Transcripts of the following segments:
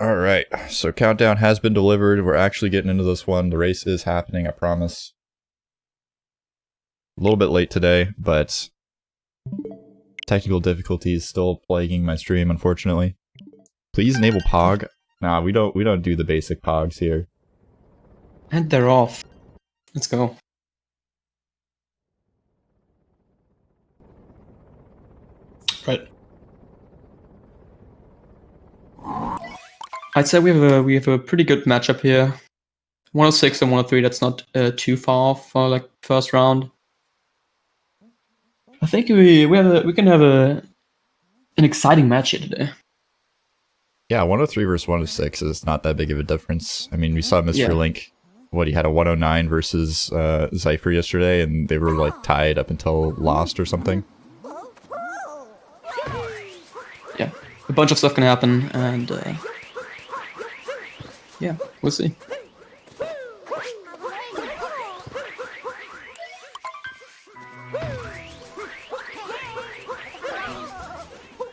All right, so countdown has been delivered. We're actually getting into this one. The race is happening, I promise. A little bit late today, but technical difficulties still plaguing my stream, unfortunately. Please enable Pog. Nah, we don't do the basic Pogs here. And they're off. Let's go. Right. I'd say we have a pretty good matchup here. 106 and 103. That's not too far for like first round. I think we can have an exciting match here today. Yeah, 103 versus 106 is not that big of a difference. I mean, we saw Mr. Link. He had a 109 versus Zypher yesterday, and they were like tied up until lost or something. Yeah, a bunch of stuff can happen, and yeah, we'll see.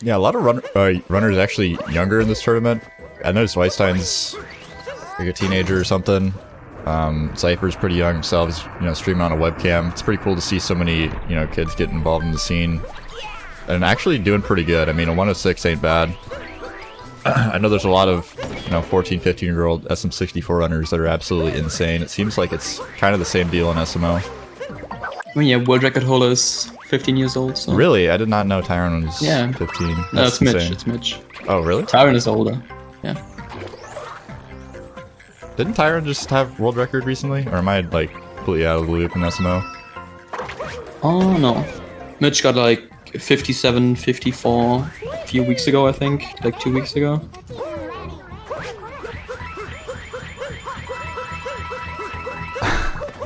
Yeah, a lot of runners actually younger in this tournament. I noticed Zweistein's like a teenager or something. Zypher's pretty young himself, streaming on a webcam. It's pretty cool to see so many, kids get involved in the scene. And actually doing pretty good. I mean, a 106 ain't bad. I know there's a lot of, 14, 15-year-old SM64 runners that are absolutely insane. It seems like it's kind of the same deal in SMO. I mean, yeah, world record holder is 15 years old. So. Really? I did not know Tyron was 15. No, it's insane. Mitch. It's Mitch. Oh, really? Tyron is older. Yeah. Didn't Tyron just have world record recently? Or am I, like, completely out of the loop in SMO? Oh, no. Mitch got, like, 57, 54 a few weeks ago, I think. Like 2 weeks ago.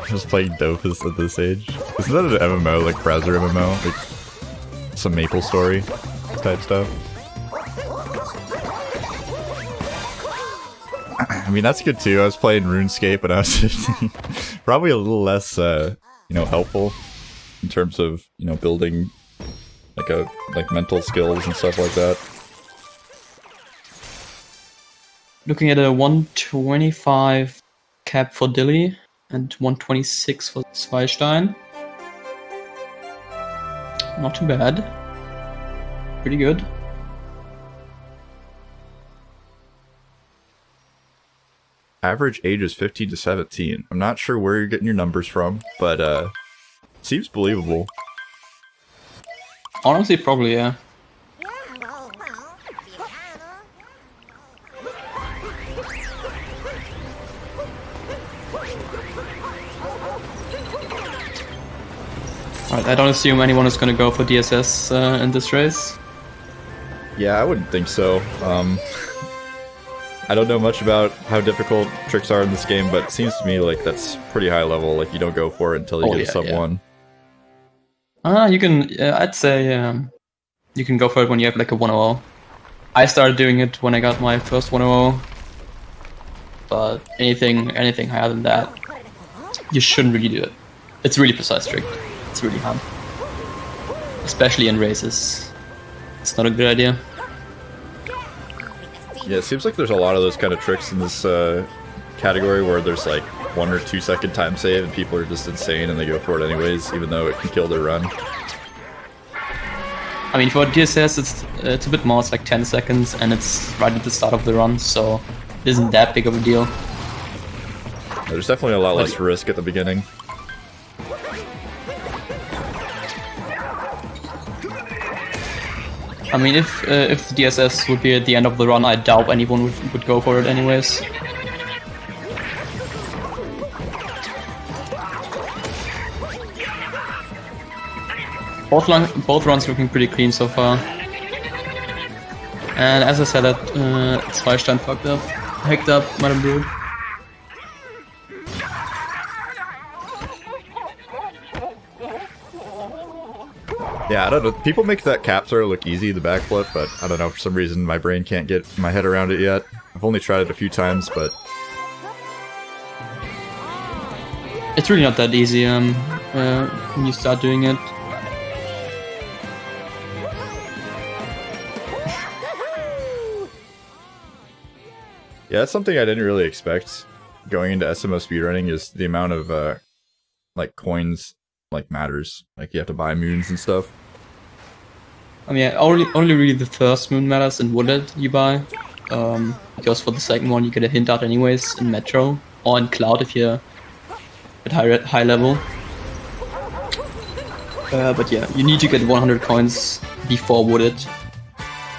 Just playing Dofus at this age. Isn't that an MMO, like browser MMO? Like some Maple Story type stuff? I mean, that's good too. I was playing RuneScape when I was 15. Probably a little less, helpful in terms of, building like mental skills and stuff like that. Looking at a 125 cap for Dilly and 126 for Zweistein. Not too bad. Pretty good. Average age is 15 to 17. I'm not sure where you're getting your numbers from, but seems believable. Honestly, probably, yeah. Alright, I don't assume anyone is gonna go for DSS in this race. Yeah, I wouldn't think so. I don't know much about how difficult tricks are in this game, but it seems to me like that's pretty high level. Like, you don't go for it until you get a sub 1. You can, I'd say, you can go for it when you have like a 100. I started doing it when I got my first 100, but anything higher than that, you shouldn't really do it. It's really precise trick. It's really hard. Especially in races. It's not a good idea. Yeah, it seems like there's a lot of those kind of tricks in this category where there's like 1 or 2 second time save and people are just insane and they go for it anyways, even though it can kill their run. I mean, for DSS, it's a bit more. It's like 10 seconds and it's right at the start of the run, so it isn't that big of a deal. There's definitely a lot less risk at the beginning. I mean, if the DSS would be at the end of the run, I doubt anyone would go for it anyways. Both runs looking pretty clean so far. And as I said, that Zweistein hacked up Madame Brood. Yeah, I don't know. People make that cap throw look easy, the backflip, but I don't know, for some reason my brain can't get my head around it yet. I've only tried it a few times, but... It's really not that easy when you start doing it. Yeah, that's something I didn't really expect going into SMO speedrunning is the amount of like coins like matters. Like you have to buy moons and stuff. I mean, yeah, only really the first moon matters in Wooded you buy. Because for the second one you get a hint out anyways in Metro or in Cloud if you're at high level. But yeah, you need to get 100 coins before Wooded,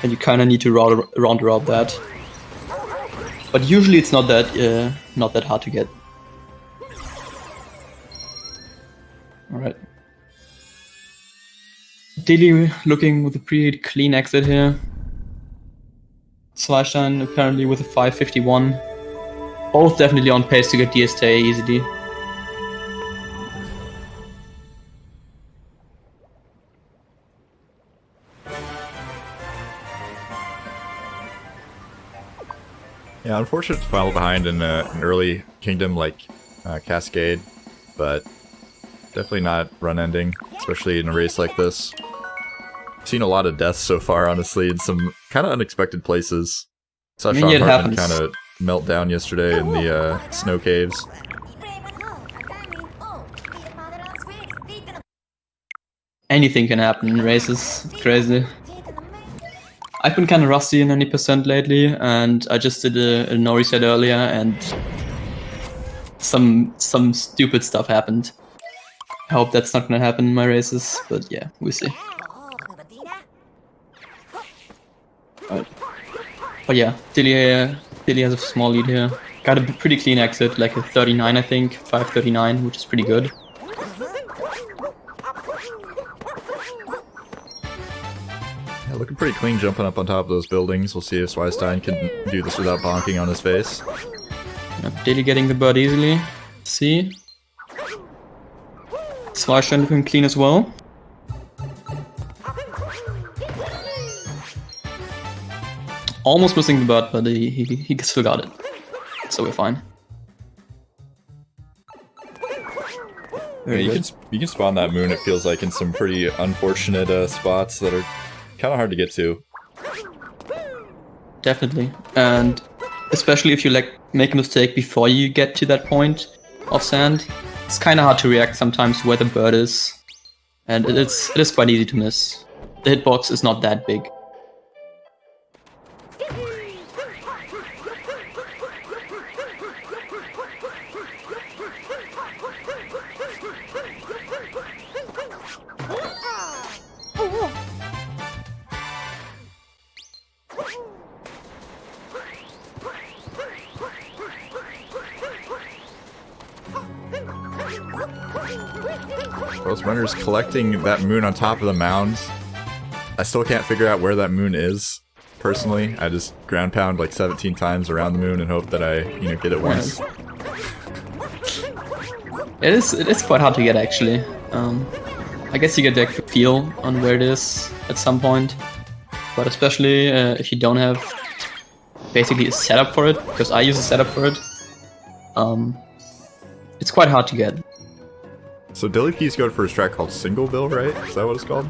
and you kind of need to round around that. But usually it's not that hard to get. All right. Dilly looking with a pretty clean exit here. Zweistein apparently with a 551. Both definitely on pace to get DSTA easily. Yeah, unfortunate to fall behind in an early kingdom like Cascade, but definitely not run-ending, especially in a race like this. I've seen a lot of deaths so far, honestly, in some kind of unexpected places. Saw Sean Hartman kind of melt down yesterday in the snow caves. Anything can happen in races. It's crazy. I've been kind of rusty in 90% lately, and I just did a no reset earlier, and some stupid stuff happened. I hope that's not gonna happen in my races, but yeah, we'll see. Right. But yeah, Dilly has a small lead here. Got a pretty clean exit, like a 39 I think, 539, which is pretty good. Yeah, looking pretty clean jumping up on top of those buildings. We'll see if ZweisteinSR can do this without bonking on his face. Dilly getting the bird easily. Let's see. Zweistein looking clean as well. Almost missing the bird, but he still got it. So we're fine. Yeah, you can spawn that moon, it feels like, in some pretty unfortunate spots that are kind of hard to get to. Definitely. And especially if you like make a mistake before you get to that point of sand, it's kind of hard to react sometimes where the bird is. And it is quite easy to miss. The hitbox is not that big. Those runners collecting that moon on top of the mound. I still can't figure out where that moon is, personally. I just ground pound like 17 times around the moon and hope that I, get it once. It is quite hard to get, actually. I guess you get the feel on where it is at some point. But especially if you don't have basically a setup for it, because I use a setup for it, it's quite hard to get. So DillyP's going for a strat called Single Bill, right? Is that what it's called?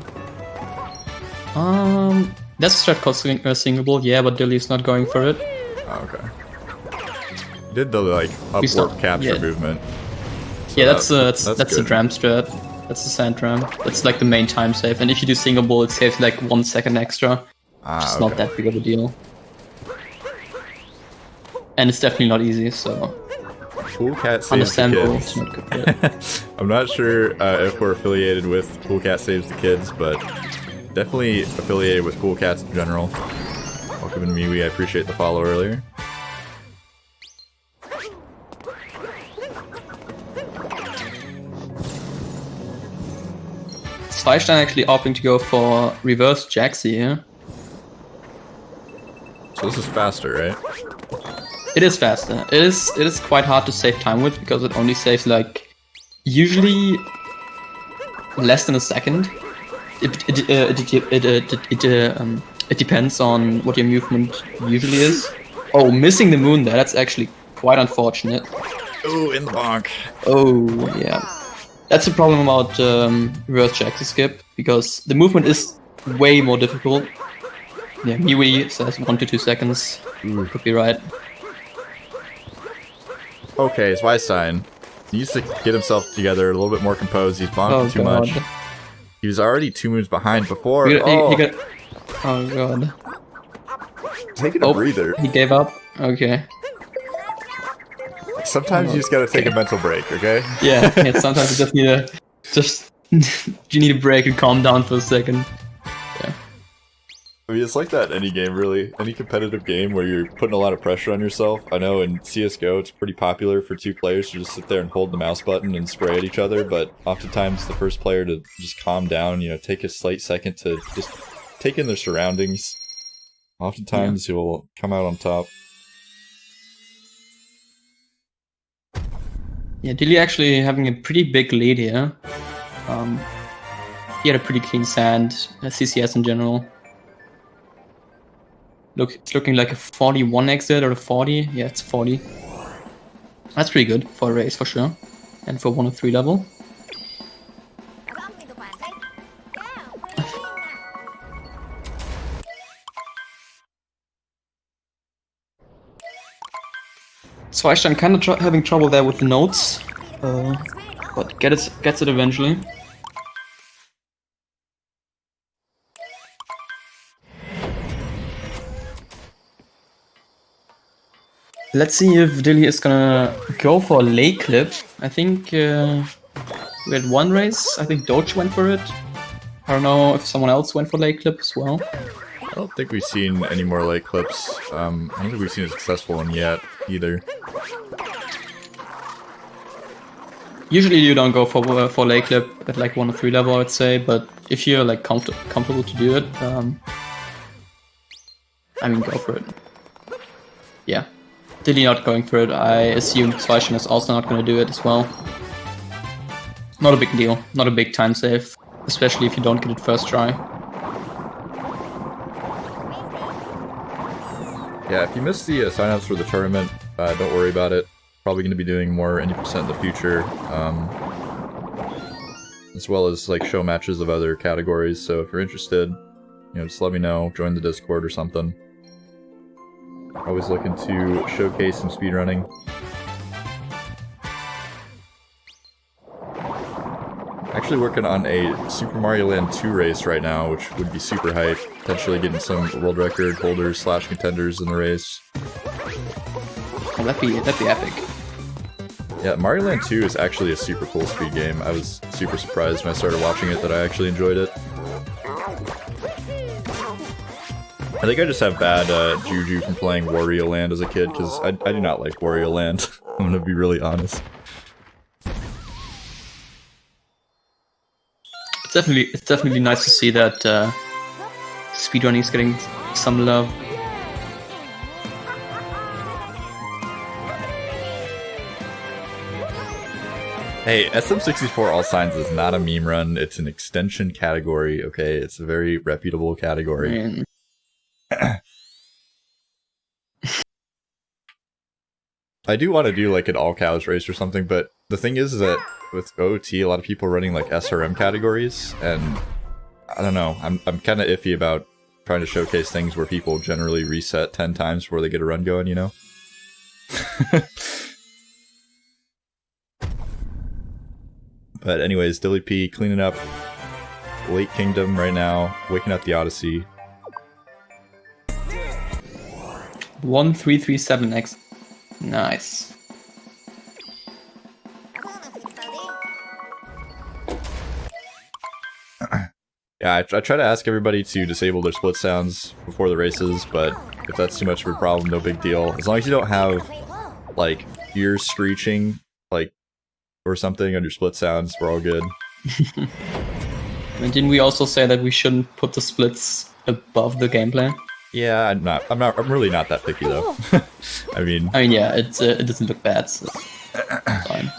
That's a strat called Single Bill, yeah, but Dilly's not going for it. Oh, okay. He did the like upward capture movement. So yeah, that's good. the dram strat. That's the sand dram. That's like the main time save. And if you do Single Bill, it saves like 1 second extra. Which is not that big of a deal. And it's definitely not easy, so Cool Cat Saves the Kids. I'm not sure if we're affiliated with Cool Cat Saves the Kids, but definitely affiliated with Cool Cats in general. Welcome to MeWe, I appreciate the follow earlier. Zweistein actually opting to go for reverse Jaxi here. So this is faster, right? It is faster. It is quite hard to save time with because it only saves like usually less than a second. It depends on what your movement usually is. Oh, missing the moon there. That's actually quite unfortunate. Oh, in the bonk. Oh yeah, that's the problem about reverse Jaxi skip because the movement is way more difficult. Yeah, MeWe says 1 to 2 seconds. Could be right. Okay, Zweistein needs to get himself together, a little bit more composed. He's bonking too much. He was already 2 moves behind before. He got, oh god. Taking a breather. He gave up? Okay. Sometimes you just gotta take a mental break, okay? Yeah, sometimes you just need you need a break and calm down for a second. Yeah. I mean, it's like that in any game, really. Any competitive game where you're putting a lot of pressure on yourself. I know in CSGO it's pretty popular for 2 players to just sit there and hold the mouse button and spray at each other, but oftentimes the first player to just calm down, you know, take a slight second to just take in their surroundings. Oftentimes you'll come out on top. Yeah, Dilly actually having a pretty big lead here. He had a pretty clean sand, CCS in general. It's looking like a 41 exit or a 40. Yeah, it's 40. That's pretty good for a race for sure. And for 103 level. Zweishtein kind of having trouble there with the notes, but gets it eventually. Let's see if Dilly is gonna go for a lake clip. I think we had one race. I think Doge went for it. I don't know if someone else went for lake clip as well. I don't think we've seen any more lake clips. I don't think we've seen a successful one yet, either. Usually you don't go for lake clip at like 103 level, I would say, but if you're like comfortable to do it, I mean, go for it. Yeah. Dilly not going for it. I assume Zweishtein is also not going to do it as well. Not a big deal. Not a big time save, especially if you don't get it first try. Yeah, if you missed the signups for the tournament, don't worry about it. Probably going to be doing more any percent in the future, as well as like show matches of other categories. So if you're interested, you know, just let me know. Join the Discord or something. Always looking to showcase some speedrunning. Actually working on a Super Mario Land 2 race right now, which would be super hype. Potentially getting some world record holders / contenders in the race. Oh, that'd be epic. Yeah, Mario Land 2 is actually a super cool speed game. I was super surprised when I started watching it that I actually enjoyed it. I think I just have bad juju from playing Wario Land as a kid, because I do not like Wario Land. I'm gonna be really honest. It's definitely nice to see that speedrunning is getting some love. Hey, SM64 All Signs is not a meme run, it's an extension category, okay? It's a very reputable category. Man. I do want to do like an all cows race or something, but the thing is that with OT, a lot of people are running like SRM categories, and I don't know, I'm kind of iffy about trying to showcase things where people generally reset 10 times before they get a run going, you know? But anyways, DillyP cleaning up Lake Kingdom right now, waking up the Odyssey. 1337x. Nice. Yeah, I try to ask everybody to disable their split sounds before the races, but if that's too much of a problem, no big deal. As long as you don't have, like, ears screeching, like, or something on your split sounds, we're all good. And didn't we also say that we shouldn't put the splits above the gameplay? Yeah, I'm really not that picky though. I mean, yeah, it doesn't look bad, so fine.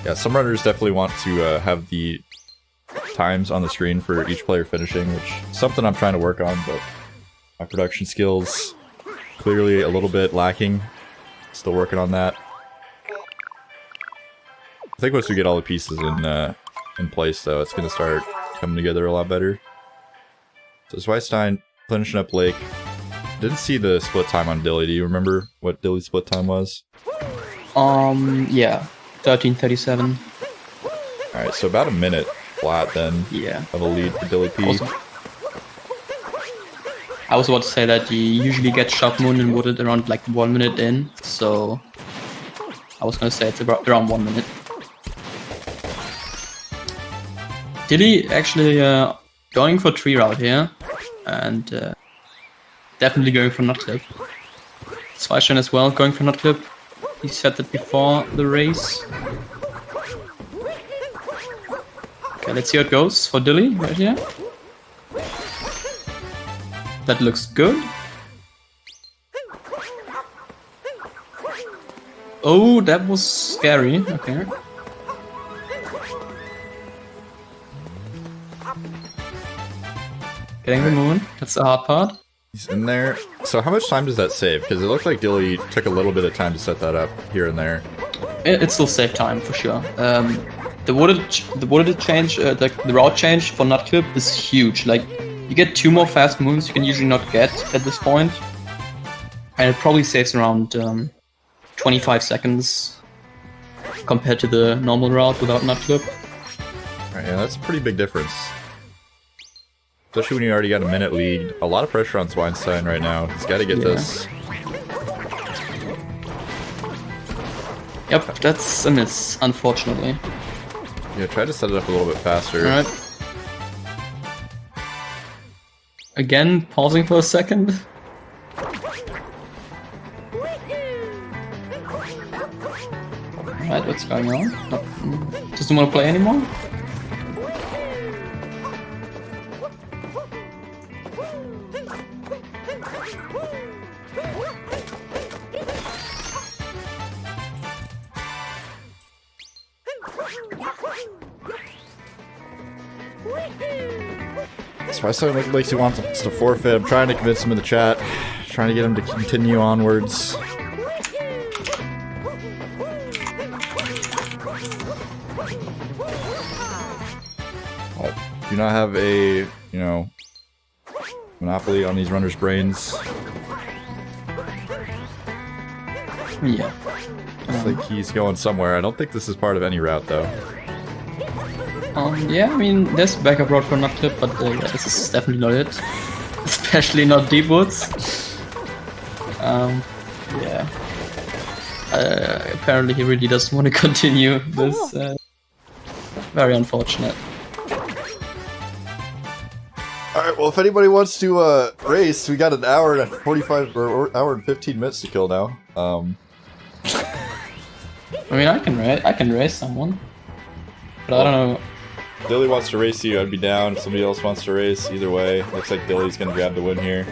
Yeah, some runners definitely want to have the times on the screen for each player finishing, which is something I'm trying to work on, but my production skills clearly a little bit lacking. Still working on that. I think once we get all the pieces in place, though, it's going to start coming together a lot better. So Zweishtein finishing up Lake. Didn't see the split time on Dilly. Do you remember what Dilly's split time was? Yeah, 13:37. Alright, so about a minute flat then. Yeah. Of a lead for DillyP. Also, I was about to say that you usually get Shock Moon and Wooded around like 1 minute in, so I was gonna say it's about around 1 minute. Dilly actually going for tree route here, and definitely going for nut clip. Zweistern as well going for nut clip. He said that before the race. Okay, let's see how it goes for Dilly right here. That looks good. Oh, that was scary. Okay. Getting the moon. That's the hard part. He's in there. So how much time does that save? Because it looked like Dilly took a little bit of time to set that up here and there. It still saved time for sure. The wooded change, the route change for nut clip is huge. Like you get 2 more fast moons you can usually not get at this point, and it probably saves around 25 seconds compared to the normal route without nut clip. Alright, yeah, that's a pretty big difference. Especially when you already got a minute lead. A lot of pressure on Zweistern right now. He's got to get this. Yep, that's a miss, unfortunately. Yeah, try to set it up a little bit faster. Alright. Again, pausing for a second. Alright, what's going on? Oh, doesn't want to play anymore? Zweistern like he wants to forfeit. I'm trying to convince him in the chat. Trying to get him to continue onwards. Do not have a, monopoly on these runners' brains. Yeah. Looks like he's going somewhere. I don't think this is part of any route, though. Yeah, I mean, there's a backup route for nut clip, but yeah, this is definitely not it. Especially not deep woods. Yeah. Apparently he really doesn't want to continue this. Very unfortunate. Alright, well, if anybody wants to race, we got an hour and 45 or hour and 15 minutes to kill now. I mean, I can race someone, but I don't know. Dilly wants to race you, I'd be down. If somebody else wants to race, either way. Looks like Dilly's gonna grab the win here.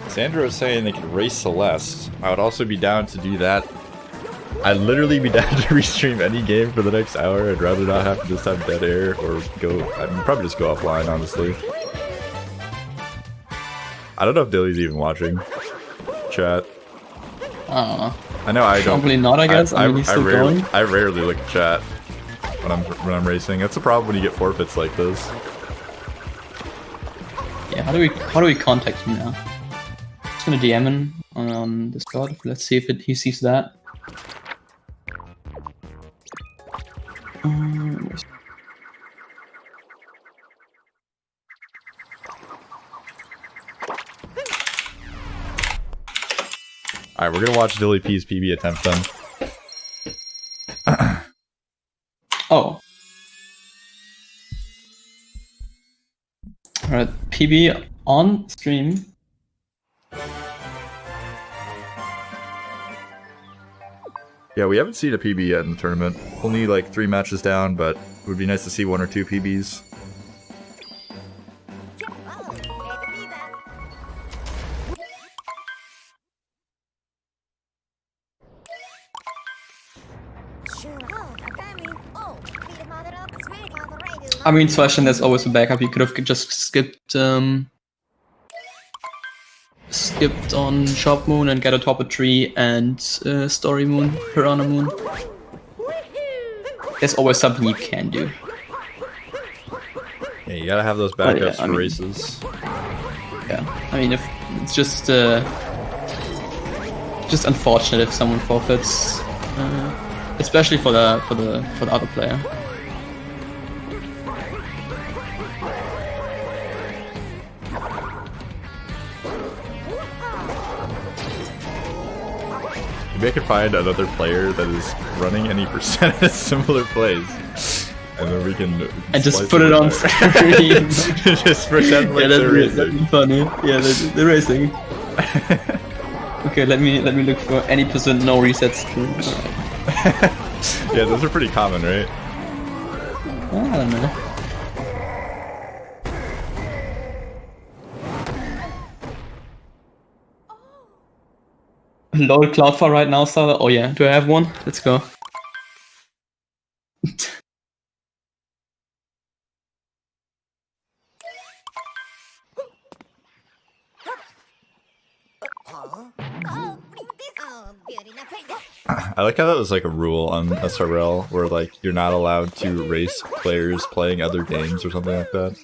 Sandra is saying they could race Celeste. I would also be down to do that. I'd literally be down to restream any game for the next hour. I'd rather not have to just have dead air or go. I'd probably just go offline, honestly. I don't know if Dilly's even watching chat. I know I don't. Probably not, I guess. I mean, he's still going. I rarely look at chat when I'm racing. That's a problem when you get forfeits like this. Yeah, how do we contact him now? Just gonna DM him on Discord. Let's see if he sees that. Alright, we're gonna watch DillyP's PB attempt then. Oh. Alright, PB on stream. Yeah, we haven't seen a PB yet in the tournament. Only like 3 matches down, but it would be nice to see 1 or 2 PBs. I mean, Zweistern, there's always a backup. You could have just skipped skipped on Shop Moon and get atop a tree and Story Moon, Piranha Moon. There's always something you can do. Yeah, you gotta have those backups for races. Yeah, I mean, if it's just unfortunate if someone forfeits, especially for the other player. Maybe I could find another player that is running any percent of similar plays, and then we can and just put it on screen. Just pretend like they're racing. That'd be funny. Yeah, they're racing. Okay, let me look for any percent no reset screen. Yeah, those are pretty common, right? I don't know. LOL Cloudfire right now, Starter. Oh yeah, do I have one? Let's go. I like how that was like a rule on SRL where like you're not allowed to race players playing other games or something like that.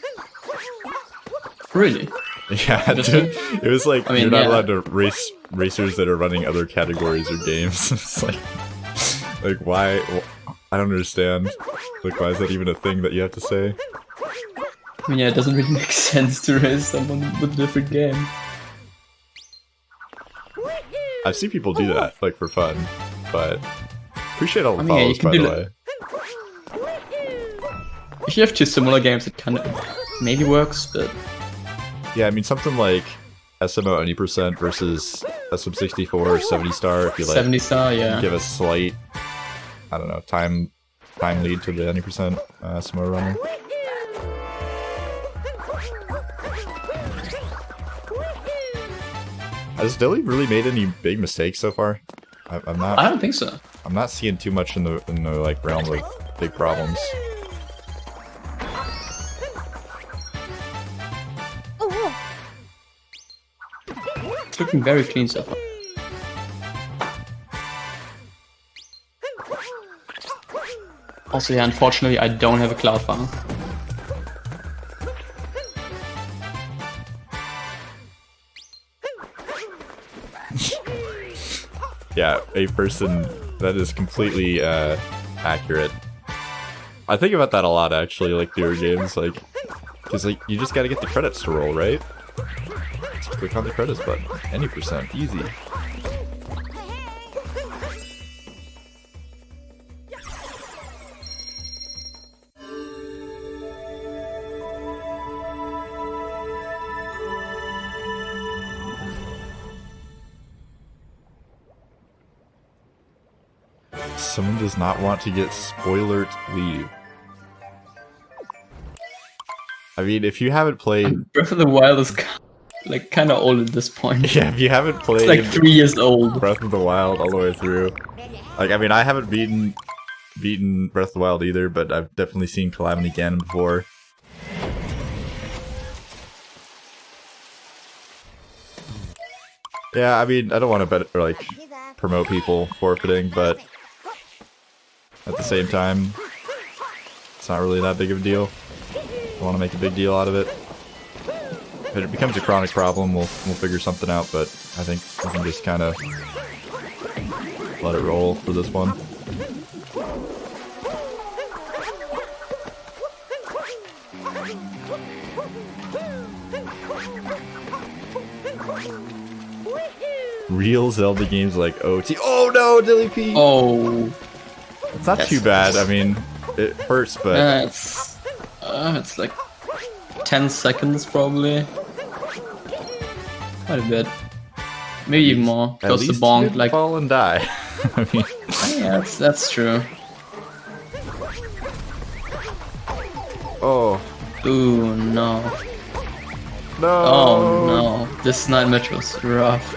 Really? Yeah, dude, it was like, I mean, you're not allowed to race racers that are running other categories or games. It's like why? I don't understand. Like, why is that even a thing that you have to say? I mean, yeah, it doesn't really make sense to race someone with a different game. I've seen people do that, like, for fun, but appreciate all the follows, by the way. If you have two similar games, it kind of maybe works, but... Yeah, I mean, something like SMO 90% versus SM64 or 70 star, if you like 70 star, yeah. Give a slight, I don't know, time lead to the 90% SMO runner. Has Dilly really made any big mistakes so far? I'm not. I don't think so. I'm not seeing too much in the like realm of big problems. It's looking very clean so far. Also, yeah, unfortunately, I don't have a Cloudfire. Yeah, a person that is completely accurate. I think about that a lot, actually, like newer games, like, because like you just gotta get the credits to roll, right? Just click on the credits button. Any percent, easy. Someone does not want to get spoilered, leave. I mean, if you haven't played... Breath of the Wild is like kind of old at this point. Yeah, if you haven't played... It's like 3 years old. Breath of the Wild all the way through. Like, I mean, I haven't beaten Breath of the Wild either, but I've definitely seen Calamity Ganon before. Yeah, I mean, I don't want to like promote people forfeiting, but at the same time, it's not really that big of a deal. I want to make a big deal out of it. If it becomes a chronic problem, we'll figure something out, but I think we can just kind of let it roll for this one. Real Zelda games like OT. Oh no, DillyP! Oh. It's not too bad. I mean, it hurts, but it's like 10 seconds probably. Quite a bit. Maybe even more. Because the bonk like fall and die. I mean, yeah, that's true. Oh. Ooh no. No. Oh no. This night match was rough.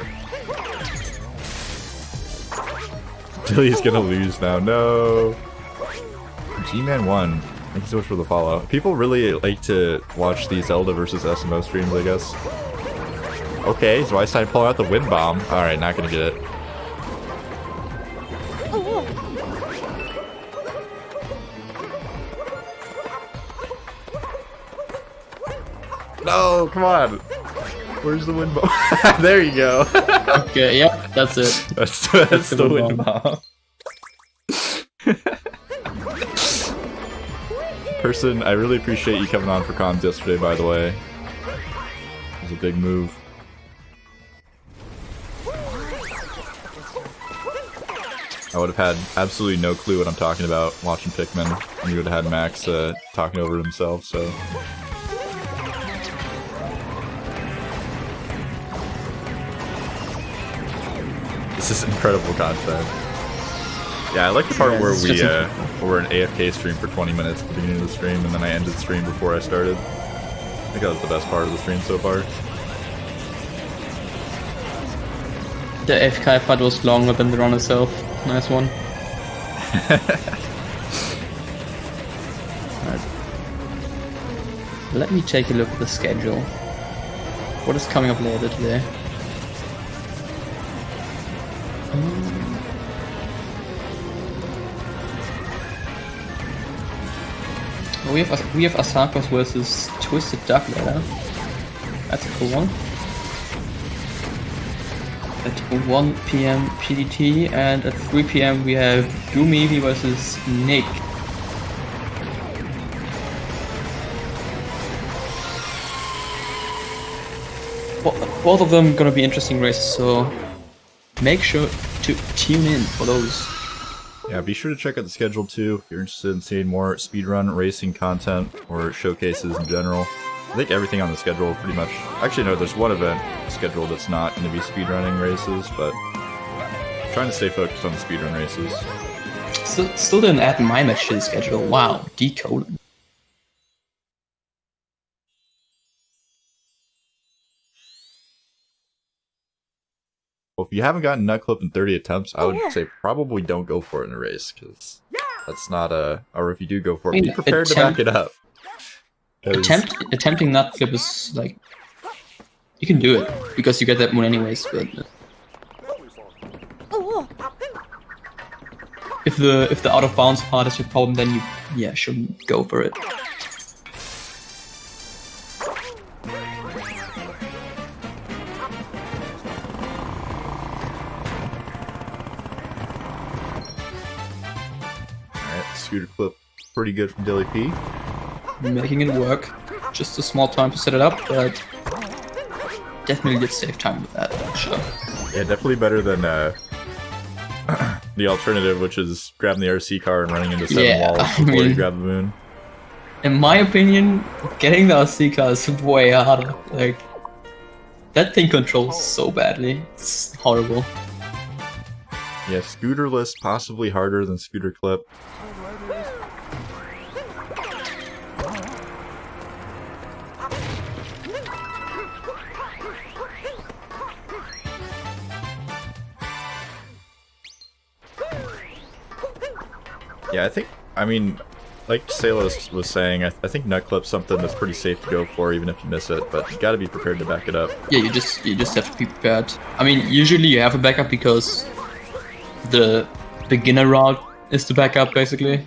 Dilly's gonna lose now. No. G-Man won. Thank you so much for the follow. People really like to watch these Zelda versus SMO streams, I guess. Okay, Zweistain pulling out the wind bomb. Alright, not gonna get it. No, come on. Where's the wind bomb? There you go. Okay, yeah, that's it. That's the wind bomb. Person, I really appreciate you coming on for comms yesterday, by the way. It was a big move. I would have had absolutely no clue what I'm talking about watching Pikmin, and you would have had Max talking over himself, so... This is incredible content. Yeah, I like the part where we were an AFK stream for 20 minutes at the beginning of the stream, and then I ended the stream before I started. I think that was the best part of the stream so far. The AFK part was longer than the run itself. Nice one. Right. Let me take a look at the schedule. What is coming up later today? We have Asakos versus Twisted Duck later. That's a cool one. At 1 PM PDT, and at 3 PM we have Doomevi versus Nick. Both of them gonna be interesting races, so make sure to tune in for those. Yeah, be sure to check out the schedule too if you're interested in seeing more speedrun racing content or showcases in general. I think everything on the schedule pretty much... Actually, no, there's one event scheduled that's not going to be speedrunning races, but I'm trying to stay focused on the speedrun races. Still didn't add my match to the schedule. Wow, decoding. Well, if you haven't gotten nut clip in 30 attempts, I would say probably don't go for it in a race, because that's not a... Or if you do go for it, be prepared to back it up. Attempting nut clip is like... You can do it, because you get that moon anyways, but... If the out of bounds part is your problem, then you shouldn't go for it. Alright, scooter clip pretty good from DillyP. Making it work. Just a small time to set it up, but definitely did save time with that, sure. Yeah, definitely better than the alternative, which is grabbing the RC car and running into 7 walls before you grab the moon. In my opinion, getting the RC car is way harder. Like, that thing controls so badly. It's horrible. Yeah, scooterless possibly harder than scooter clip. Yeah, I mean, like Salos was saying, I think nut clip's something that's pretty safe to go for even if you miss it, but you gotta be prepared to back it up. Yeah, you just have to be prepared. I mean, usually you have a backup because the beginner route is the backup, basically.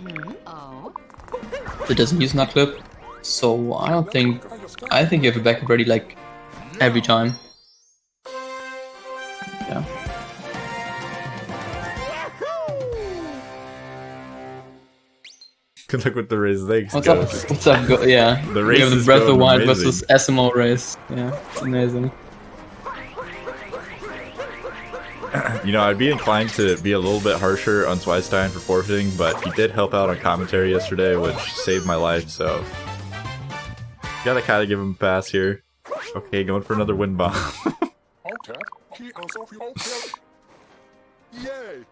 It doesn't use nut clip, so I think you have a backup ready, like, every time. Yeah. Good luck with the race. Thanks, What's guys. up? What's up? Yeah. The race we have the is Breath of the going Wild amazing. versus SMO race. Yeah, it's amazing. You know, I'd be inclined to be a little bit harsher on Zweistain for forfeiting, but he did help out on commentary yesterday, which saved my life, so... Gotta kinda give him a pass here. Okay, going for another wind bomb. Yay!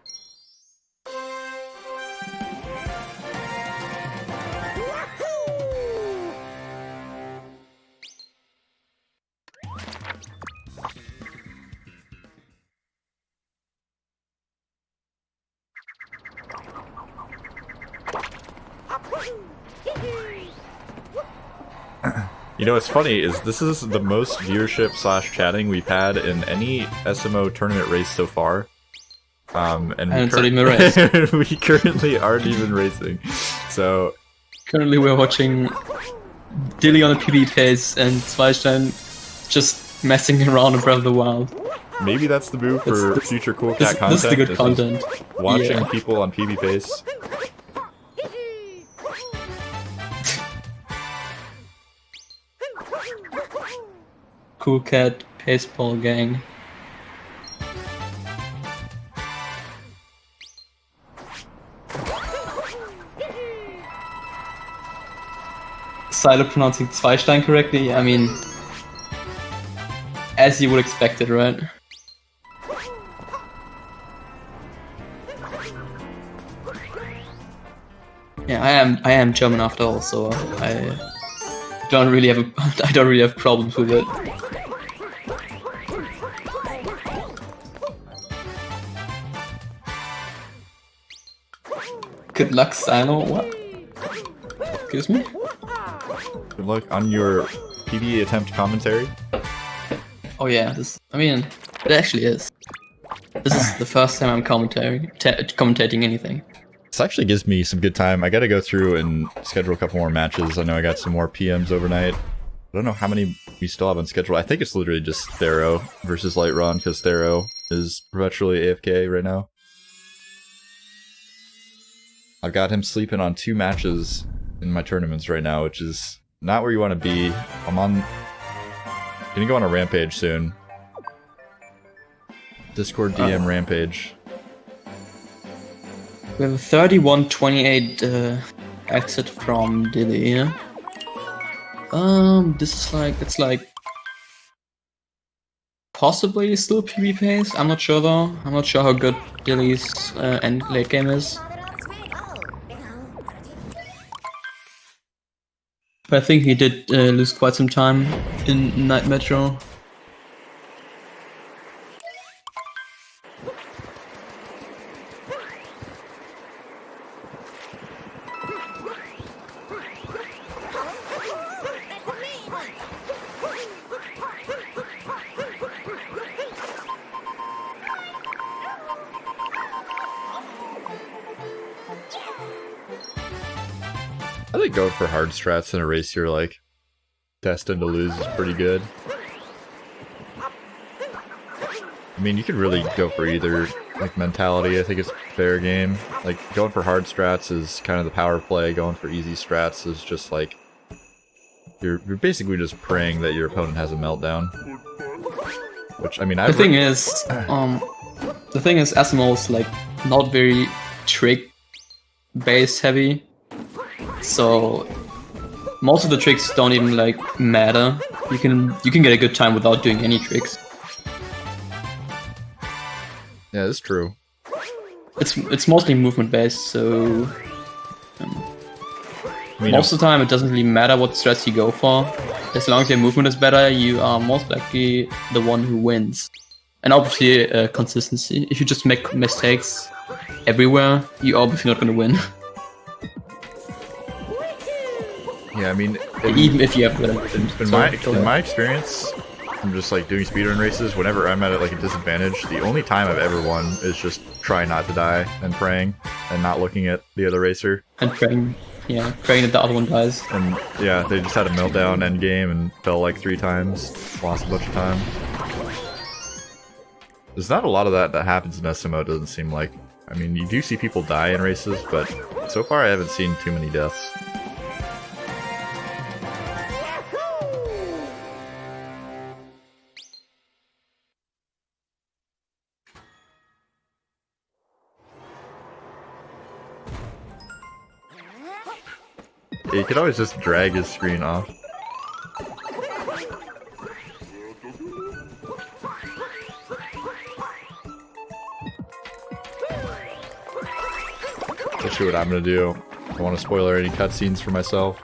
You know what's funny is this is the most viewership / chatting we've had in any SMO tournament race so far. And it's not even a race. we currently aren't even racing. So currently we're watching Dilly on a PB pace and Zweistein just messing around in Breath of the Wild. maybe that's the move for future Cool Cat content. This is the good content. Watching people on PB pace. Cool Cat Paceball Gang. Silo pronouncing Zweistein correctly? I mean, as you would expect it, right? Yeah, I am German after all, so I don't really have problems with it. Good luck, Silo. What? Excuse me? Good luck on your PB attempt commentary. Oh yeah, it actually is. This is the first time I'm commentating anything. This actually gives me some good time. I gotta go through and schedule a couple more matches. I know I got some more PMs overnight. I don't know how many we still have on schedule. I think it's literally just Thero versus Lightron, because Thero is perpetually AFK right now. I've got him sleeping on 2 matches in my tournaments right now, which is not where you want to be. Gonna go on a rampage soon. Discord DM rampage. We have a 31-28 exit from Dilly, yeah? This is it's like possibly still PB pace. I'm not sure though. I'm not sure how good Dilly's end late game is. But I think he did lose quite some time in Night Metro. I think going for hard strats in a race you're like destined to lose is pretty good. I mean, you could really go for either like mentality. I think it's fair game. Like going for hard strats is kind of the power play. Going for easy strats is just like you're basically just praying that your opponent has a meltdown. Which I mean, the thing is, SMO is like not very trick base heavy. So most of the tricks don't even like matter. You can get a good time without doing any tricks. Yeah, that's true. It's mostly movement based, so most of the time it doesn't really matter what strats you go for. As long as your movement is better, you are most likely the one who wins. And obviously consistency. If you just make mistakes everywhere, you're obviously not going to win. Yeah, I mean, even if you have in my experience, from just like doing speedrun races, whenever I'm at like a disadvantage, the only time I've ever won is just trying not to die and praying and not looking at the other racer. And praying, yeah, praying that the other one dies. And yeah, they just had a meltdown end game and fell like 3 times, lost a bunch of time. There's not a lot of that happens in SMO, it doesn't seem like. I mean, you do see people die in races, but so far I haven't seen too many deaths. You could always just drag his screen off. Let's see what I'm gonna do. I don't want to spoiler any cutscenes for myself.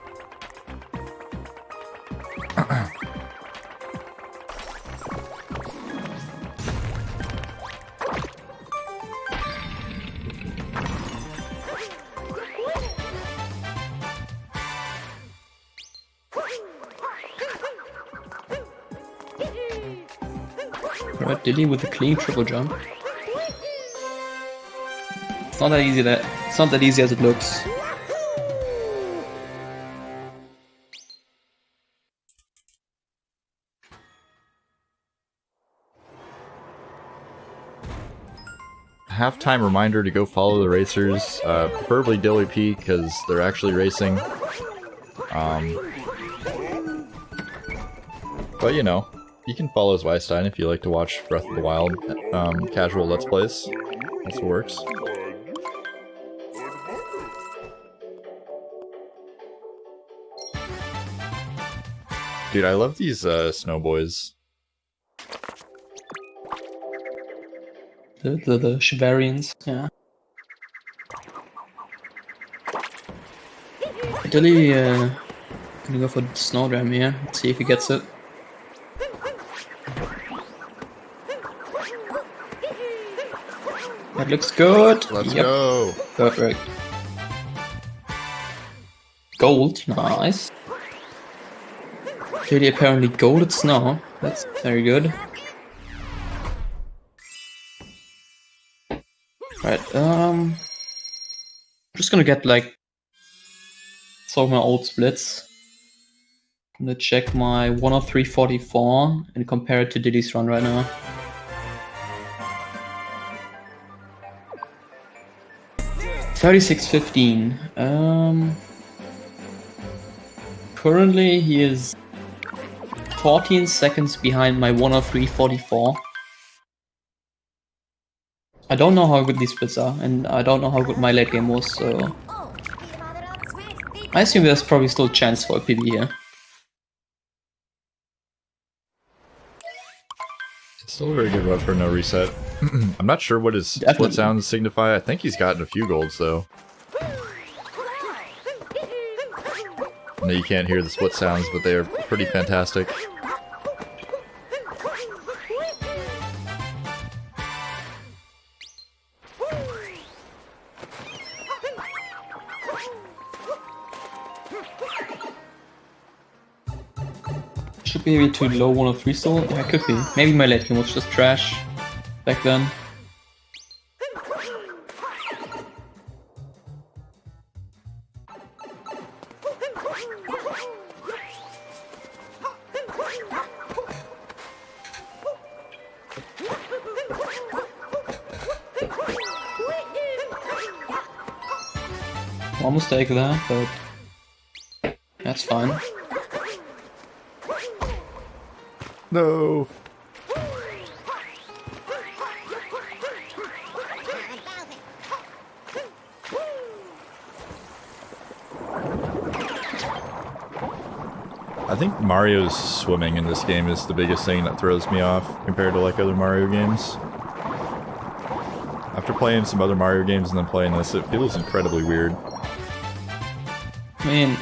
Alright, Dilly with a clean triple jump. It's not that easy. It's not that easy as it looks. Halftime reminder to go follow the racers, preferably DillyP because they're actually racing. But you know, you can follow Zweistein if you like to watch Breath of the Wild casual Let's Plays. That's what works. Dude, I love these snow boys. The Shivarians, yeah. Dilly, gonna go for the Snowdram here. Let's see if he gets it. That looks good. Let's go. Perfect. Gold, nice. Dilly apparently golded snow. That's very good. Right, I'm just gonna get like some of my old splits. I'm gonna check my 103.44 and compare it to Dilly's run right now. $36.15. Currently he is 14 seconds behind my 103.44. I don't know how good these splits are, and I don't know how good my late game was, so I assume there's probably still a chance for a PB here. Still a very good run for no reset. I'm not sure what his split sounds signify. I think he's gotten a few golds though. I know you can't hear the split sounds, but they are pretty fantastic. Should be maybe too low 103 still? Yeah, could be. Maybe my late game was just trash back then. One mistake there, but that's fine. No. I think Mario's swimming in this game is the biggest thing that throws me off compared to like other Mario games. After playing some other Mario games and then playing this, it feels incredibly weird. I mean,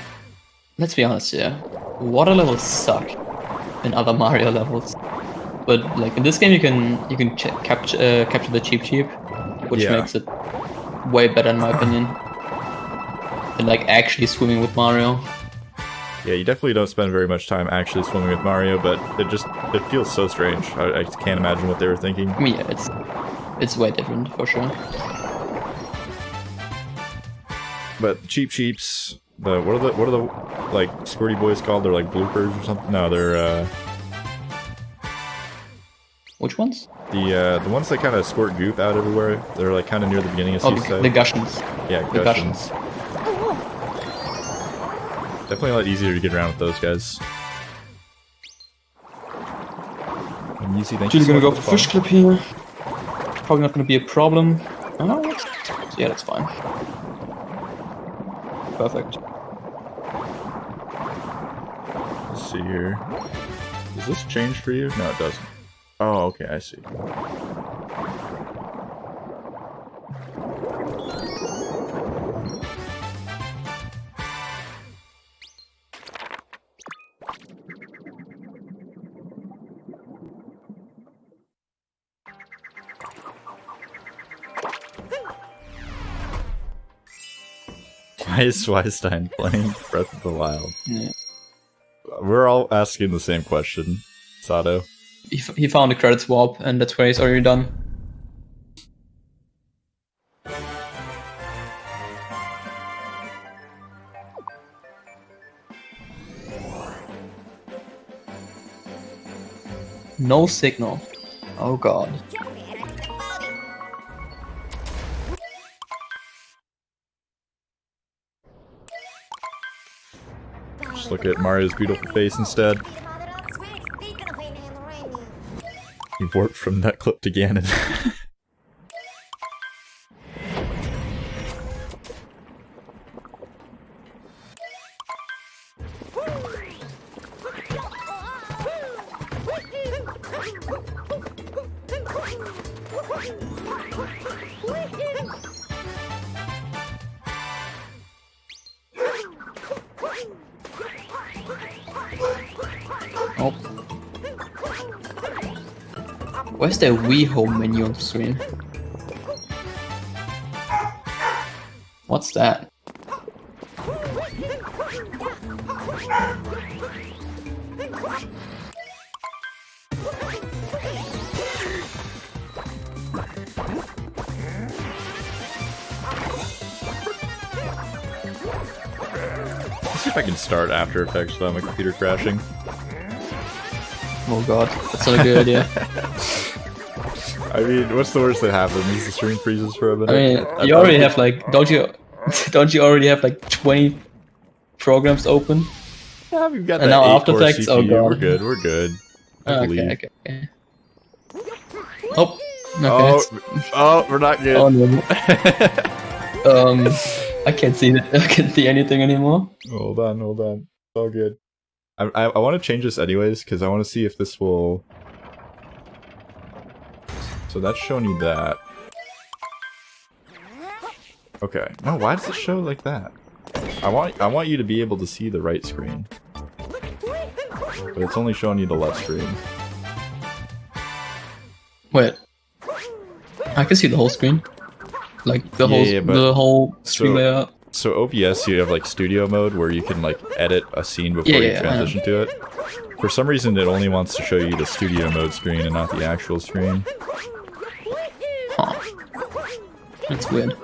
let's be honest here. Water levels suck in other Mario levels, but like in this game you can capture the cheap, which makes it way better in my opinion than like actually swimming with Mario. Yeah, you definitely don't spend very much time actually swimming with Mario, but it feels so strange. I can't imagine what they were thinking. I mean, yeah, it's way different for sure. But Cheeps, what are the like squirty boys called? They're like bloopers or something. No, they're Which ones? The ones that kind of squirt goop out everywhere. They're like kind of near the beginning of season. The Gushins. Yeah, the Gushins. Definitely a lot easier to get around with those guys. Easy, thank you. Actually gonna go for fish clip here. Probably not gonna be a problem. Oh, yeah, that's fine. Perfect. Let's see here. Does this change for you? No, it doesn't. Oh, okay, I see. Why is Zweiststein playing Breath of the Wild? Yeah. We're all asking the same question, Sato. He found a credit swap, and that's where he's already done. No signal. Oh god. Just look at Mario's beautiful face instead. He warped from that clip to Ganon. Oh. Where's the Wii Home menu on the screen? What's that? Let's see if I can start After Effects without my computer crashing. Oh god, that's not a good idea. I mean, what's the worst that happens? The stream freezes for a minute. I mean, you already have like, don't you already have like 20 programs open? Yeah, we've got And that now 8 After core Effects? CPU. Oh god. We're good, we're good. I believe. Okay. Oh, okay. Oh, we're not good. Oh no. I can't see that. I can't see anything anymore. Hold on. It's all good. I want to change this anyways, because I want to see if this will... So that's showing you that. Okay. No, why does it show like that? I want you to be able to see the right screen. But it's only showing you the left screen. Wait. I can see the whole screen. Like the whole screen layout. So OBS, you have like studio mode where you can like edit a scene before you transition to it. For some reason, it only wants to show you the studio mode screen and not the actual screen. Huh. That's weird.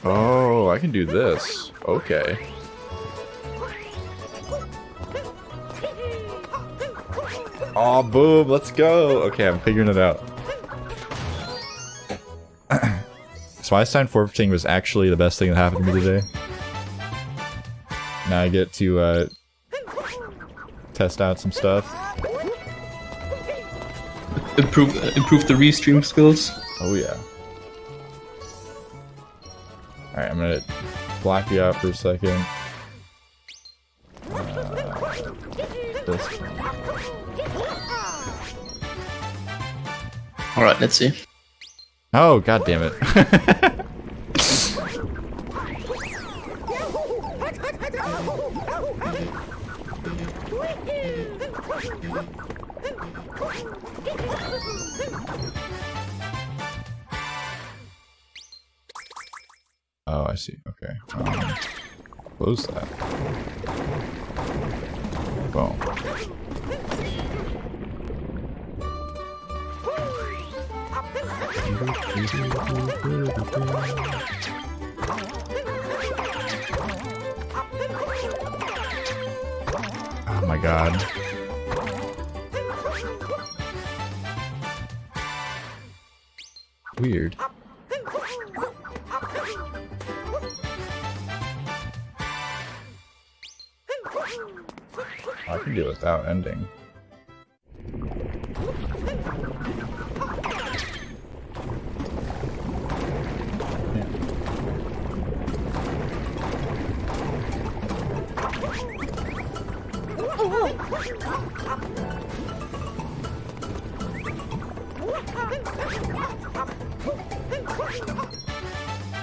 Oh, I can do this. Okay. Oh, boom, let's go. Okay, I'm figuring it out. ZweisteinSR forfeiting was actually the best thing that happened to me today. Now I get to test out some stuff. Improve the restream skills. Oh yeah. Alright, I'm gonna block you out for a second. This. Alright, let's see. Oh, god damn it. Oh, I see. Okay. Close that. Boom. Oh my god. Weird. I can do it without ending.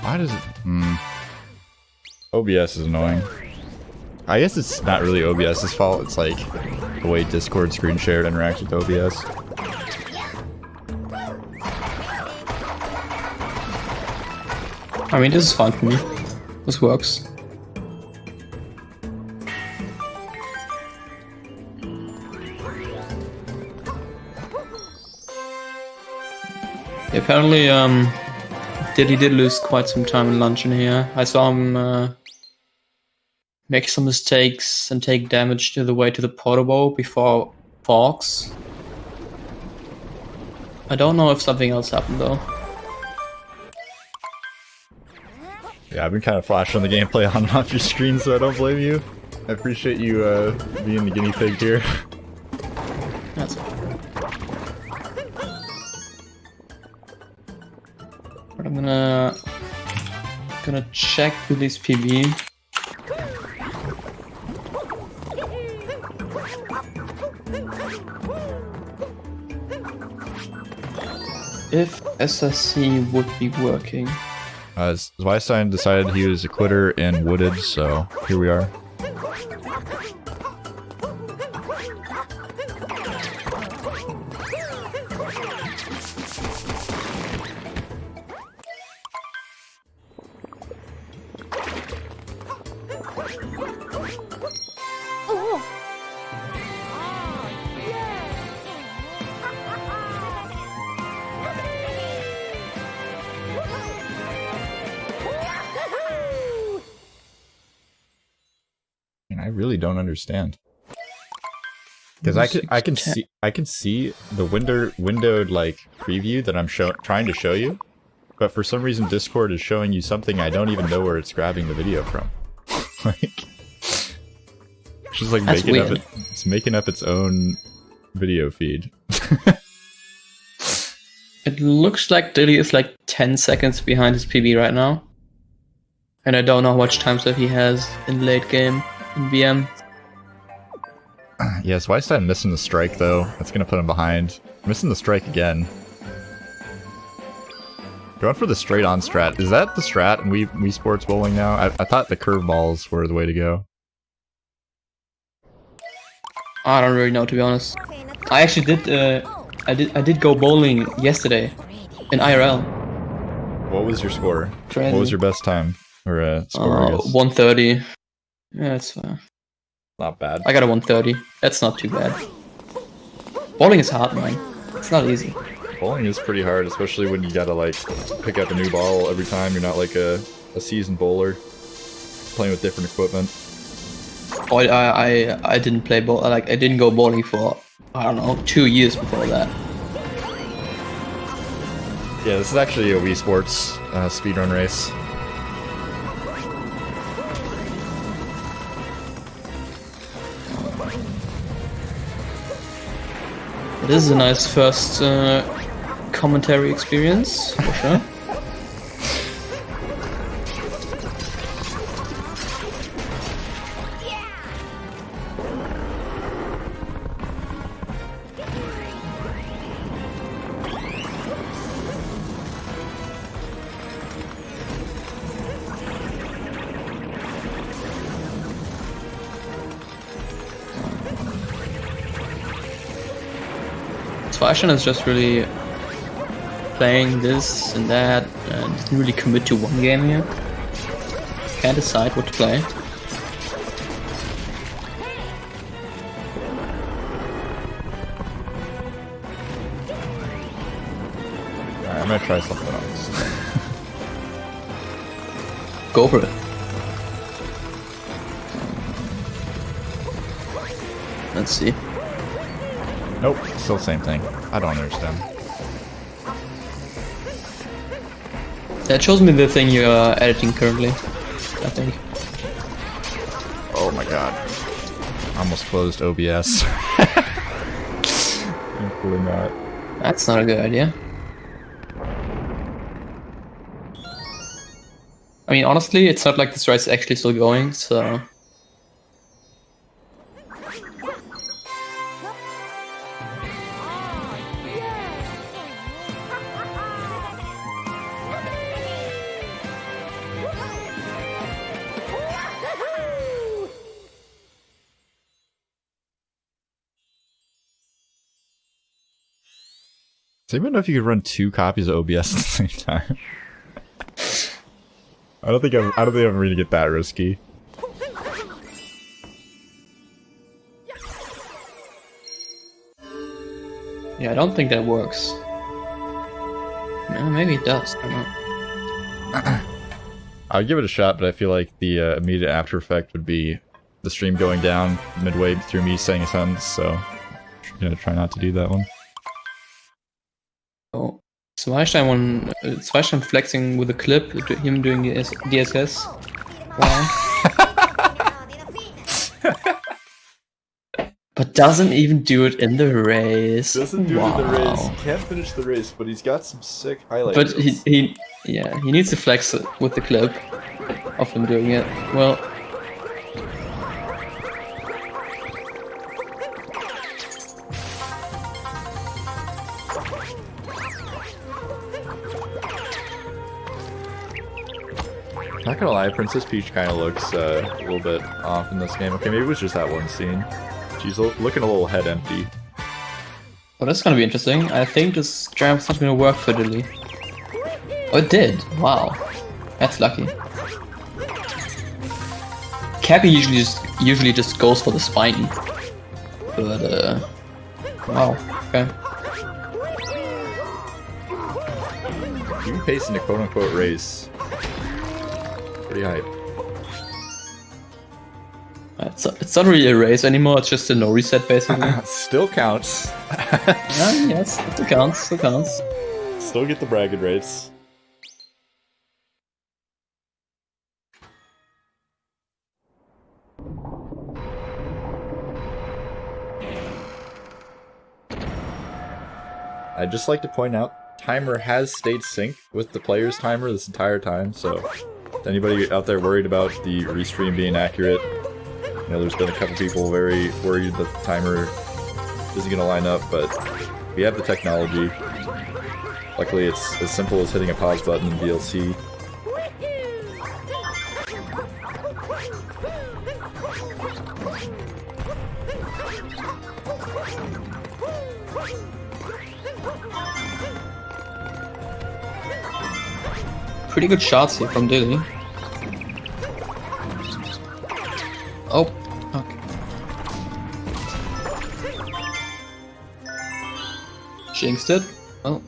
Why does it... OBS is annoying. I guess it's not really OBS's fault, it's like the way Discord screen shared interacts with OBS. I mean, this is fine for me. This works. Apparently, he did lose quite some time in luncheon here. I saw him make some mistakes and take damage to the way to the portable before Fox. I don't know if something else happened though. Yeah, I've been kind of flashing the gameplay on and off your screen, so I don't blame you. I appreciate you being the guinea pig here. That's fine. But I'm gonna check Billy's PB. If SSC would be working. Zweistein decided he was a quitter in Wooded, so here we are. I really don't understand. Because I can see the windowed like preview that I'm trying to show you, but for some reason Discord is showing you something I don't even know where it's grabbing the video from. Like, it's just like it's making up its own video feed. It looks like Dilly is like 10 seconds behind his PB right now, and I don't know how much time stuff he has in late game. In VM. Yeah, Zweistein missing the strike though. That's gonna put him behind. Missing the strike again. Going for the straight on strat. Is that the strat in Wii Sports Bowling now? I thought the curveballs were the way to go. I don't really know, to be honest. I actually did. I did go bowling yesterday in IRL. What was your score? Crazy. What was your best time or score? I guess 130. Yeah, it's not bad. I got a 130. That's not too bad. Bowling is hard, man. It's not easy. Bowling is pretty hard, especially when you gotta like pick up a new ball every time. You're not like a seasoned bowler playing with different equipment. Oh, I didn't play bowl. Like I didn't go bowling for I don't know 2 years before that. Yeah, this is actually a Wii Sports speedrun race. This is a nice first commentary experience, for sure. Zweistern is just really playing this and that and doesn't really commit to one game here. Can't decide what to play. Alright, I'm gonna try something else. Go for it. Let's see. Nope, still same thing. I don't understand. That shows me the thing you're editing currently, I think. Oh my god. Almost closed OBS. Hopefully not. That's not a good idea. I mean, honestly, it's not like this race is actually still going, so... Does anyone know if you could run 2 copies of OBS at the same time? I don't think I'm ready to get that risky. Yeah, I don't think that works. Maybe it does. I don't know. I'd give it a shot, but I feel like the immediate after effect would be the stream going down midway through me saying a sentence, so I'm gonna try not to do that one. Oh, Zweistein flexing with a clip, him doing the DSS. Wow. But doesn't even do it in the race. Doesn't do it in the race. He can't finish the race, but he's got some sick highlights. But he needs to flex it with the clip of him doing it. Well, not gonna lie, Princess Peach kind of looks a little bit off in this game. Okay, maybe it was just that one scene. She's looking a little head empty. well, that's gonna be interesting. I think this draft's not gonna work for Dilly. Oh, it did. Wow, that's lucky. Cappy usually just goes for the spiny, but wow, okay. You can pace in a quote-unquote race. Pretty hype. It's not really a race anymore. It's just a no reset, basically. Still counts. Yes, it counts. It counts. Still get the bragging rights. I'd just like to point out, timer has stayed synced with the player's timer this entire time, so if anybody out there worried about the restream being accurate, you know, there's been a couple people very worried that the timer isn't going to line up, but we have the technology. Luckily, it's as simple as hitting a pause button in DLC. Pretty good shots here from Dilly. Oh, okay. Jinxed it. Oh.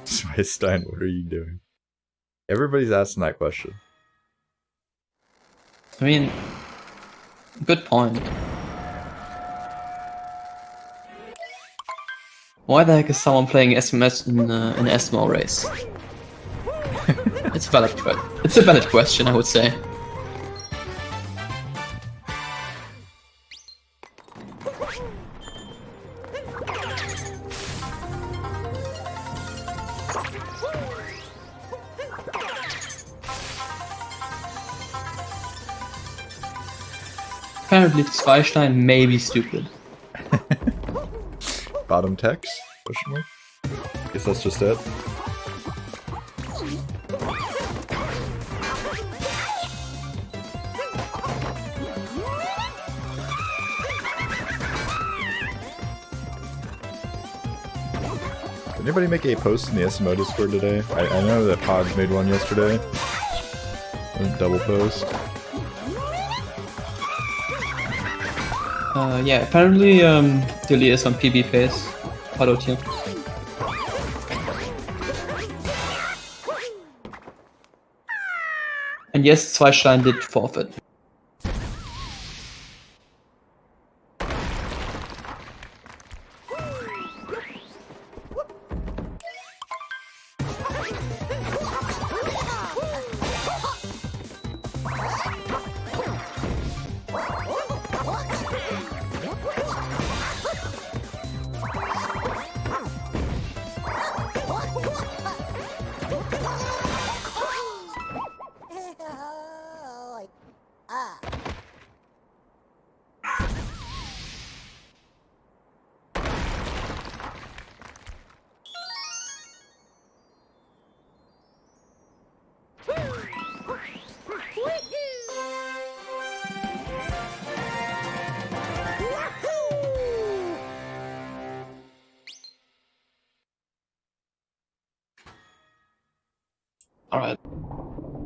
ZweisteinSR, what are you doing? Everybody's asking that question. I mean, good point. Why the heck is someone playing SMS in an SMO race? It's a valid question, I would say. Apparently, Zweistein may be stupid. Bottom text? Question mark? Guess that's just it. Did anybody make a post in the SMO Discord today? I know that Pogs made one yesterday. A double post. Yeah, apparently Dilly is on PB pace. Auto team. And yes, Zweistein did forfeit.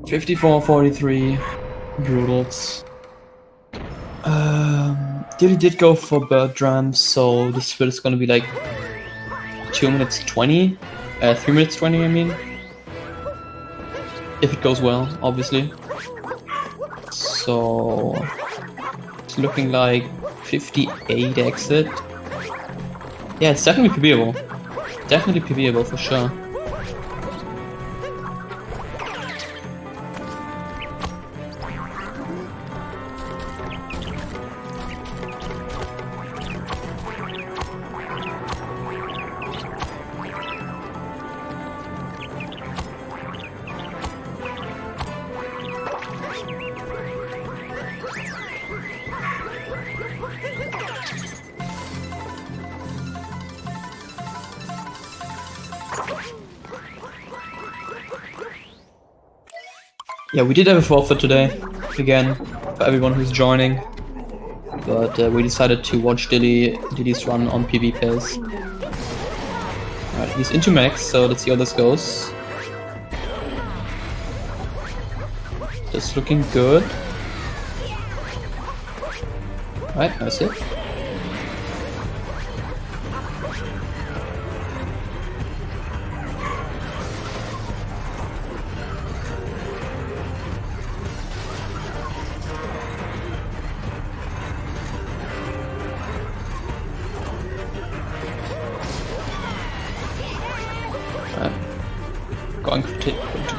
54-43 Brutals. Dilly did go for bird drums, so this split is gonna be like 2 minutes 20, 3 minutes 20, I mean. If it goes well, obviously. So it's looking like 58 exit. Yeah, it's definitely PBable. Definitely PBable for sure. Yeah, we did have a forfeit today, again, for everyone who's joining. But we decided to watch Dilly's run on PB pace. Alright, he's into max, so let's see how this goes. Just looking good. Alright, nice hit.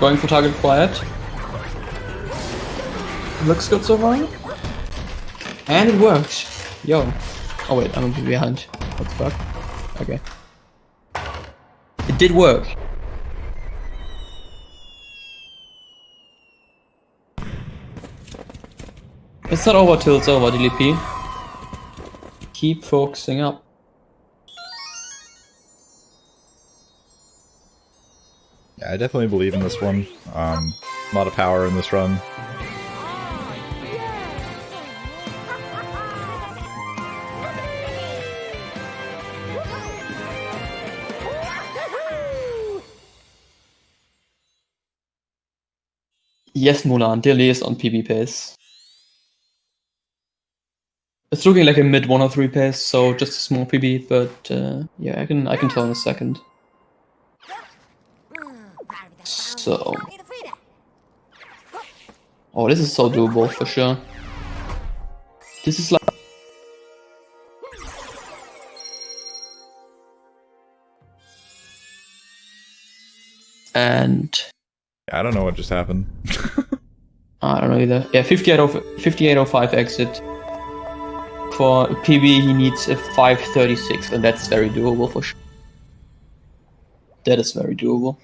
Going for target quiet. Looks good so far. And it worked. Yo. Oh wait, I'm behind. What the fuck? Okay. It did work. It's not over till it's over, DillyP. Keep focusing up. Yeah, I definitely believe in this one. A lot of power in this run. Yes, Mulan, Dilly is on PB pace. It's looking like a mid 103 pace, so just a small PB, but yeah, I can tell in a second. So, oh, this is so doable for sure. This is like, and I don't know what just happened. I don't know either. Yeah, 5805 exit. For PB, he needs a 536, and that's very doable for sure. That is very doable.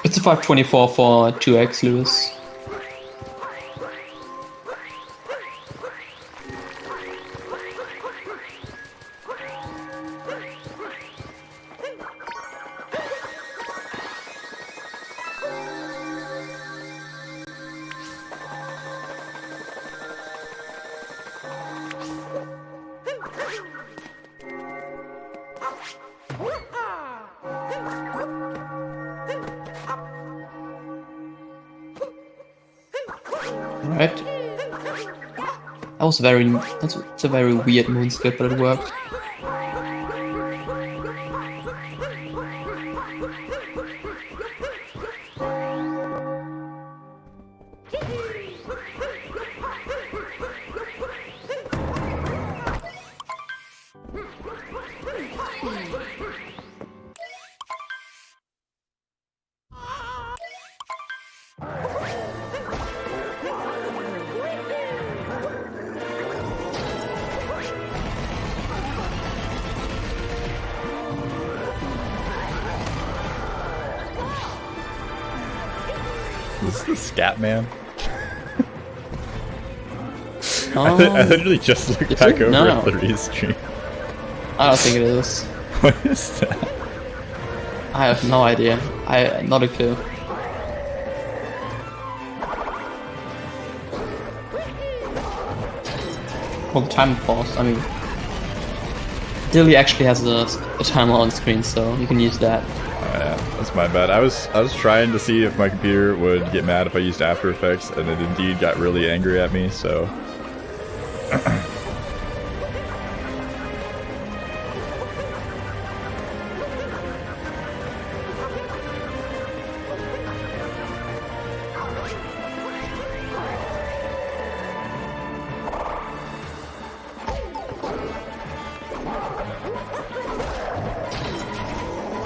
It's a 524 for 2x, Lewis. Alright. That's a very weird moon skip, but it worked. This is the Scat Man. Oh, I literally just looked is back it? over No. at the restream. I don't think it is. What is that? I have no idea. Not a clue. Well, the time pause. I mean, Dilly actually has a timer on screen, so you can use that. Yeah, that's my bad. I was trying to see if my computer would get mad if I used After Effects, and it indeed got really angry at me. So.